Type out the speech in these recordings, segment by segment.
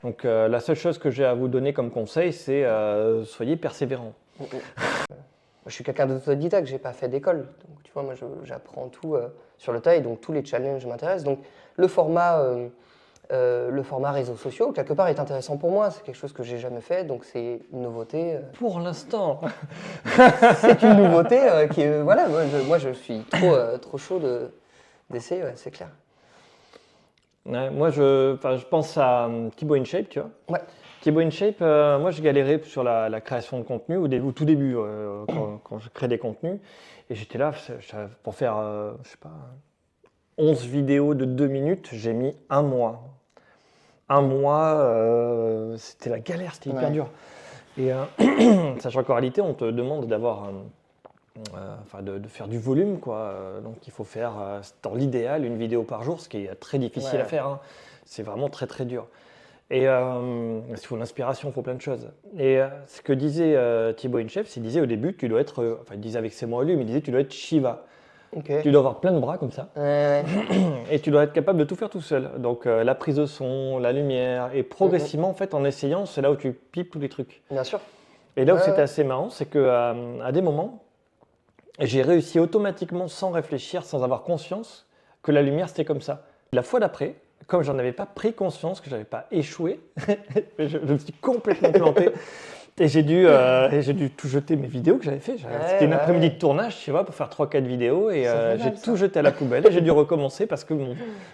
Donc la seule chose que j'ai à vous donner comme conseil, c'est soyez persévérants. Je suis quelqu'un d'autodidacte, j'ai pas fait d'école. Donc, tu vois, moi, j'apprends tout sur le tas et donc tous les challenges m'intéressent. Donc, le format réseaux sociaux, quelque part, est intéressant pour moi. C'est quelque chose que j'ai jamais fait, donc c'est une nouveauté. Pour l'instant. C'est une nouveauté qui est, voilà, moi, je suis trop chaud d'essayer, ouais, c'est clair. Ouais, moi, je pense à Thibaut InShape, tu vois. Ouais, Thibaut InShape, moi, je galérais sur la création de contenu au tout début, quand je crée des contenus. Et j'étais là, pour faire, je sais pas, 11 vidéos de 2 minutes, j'ai mis un mois. Un mois, c'était la galère, c'était hyper ouais. dur. Et sachant qu'en réalité, on te demande d'avoir, de faire du volume, quoi. Donc il faut faire, dans l'idéal, une vidéo par jour, ce qui est très difficile Ouais. à faire, hein. C'est vraiment très très dur. Et il faut l'inspiration, il faut plein de choses. Et ce que disait Thibaut InShape, il disait au début, tu dois être, il disait avec ses mots à lui, mais il disait tu dois être Shiva. Ok. Tu dois avoir plein de bras comme ça. Ouais. Et tu dois être capable de tout faire tout seul. Donc la prise de son, la lumière, et progressivement, en fait, en essayant, c'est là où tu pipes tous les trucs. Bien sûr. Et là où Ouais, c'était ouais. assez marrant, c'est qu'à à des moments, j'ai réussi automatiquement, sans réfléchir, sans avoir conscience, que la lumière c'était comme ça. La fois d'après, comme j'en avais pas pris conscience, que j'avais pas échoué, je me suis complètement planté. Et j'ai dû tout jeter mes vidéos que j'avais fait. C'était une Bah après-midi ouais. de tournage, tu vois, pour faire 3-4 vidéos. Et C'est j'ai génial, tout ça. jeté à la poubelle. Et j'ai dû recommencer parce que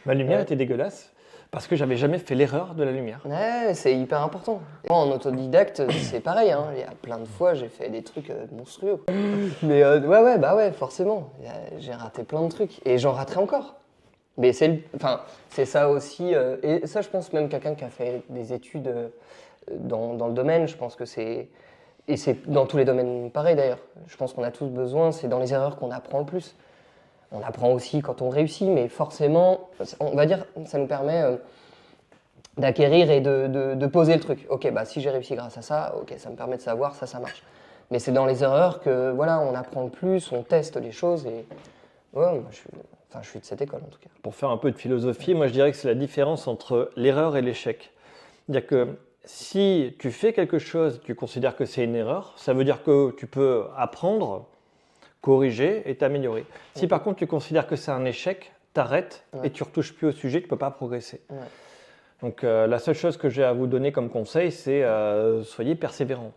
ma lumière Ouais. était dégueulasse. Parce que j'avais jamais fait l'erreur de la lumière. Ouais, c'est hyper important. Moi, en autodidacte, c'est pareil, hein. Il y a plein de fois, j'ai fait des trucs monstrueux, quoi. Mais ouais, forcément. J'ai raté plein de trucs. Et j'en raterai encore. Mais c'est ça aussi. Et ça, je pense même quelqu'un qui a fait des études dans le domaine, je pense que c'est. Et c'est dans tous les domaines pareil d'ailleurs. Je pense qu'on a tous besoin, c'est dans les erreurs qu'on apprend le plus. On apprend aussi quand on réussit, mais forcément, on va dire, ça nous permet d'acquérir et de poser le truc. Ok, bah si j'ai réussi grâce à ça, ok, ça me permet de savoir ça marche. Mais c'est dans les erreurs que voilà, on apprend le plus, on teste les choses et ouais, moi, je suis de cette école en tout cas. Pour faire un peu de philosophie, moi je dirais que c'est la différence entre l'erreur et l'échec. C'est-à-dire que si tu fais quelque chose, tu considères que c'est une erreur, ça veut dire que tu peux apprendre, corriger et t'améliorer. Si par contre tu considères que c'est un échec, t'arrêtes Ouais. et tu retouches plus au sujet, tu ne peux pas progresser. Ouais. Donc la seule chose que j'ai à vous donner comme conseil, c'est soyez persévérants.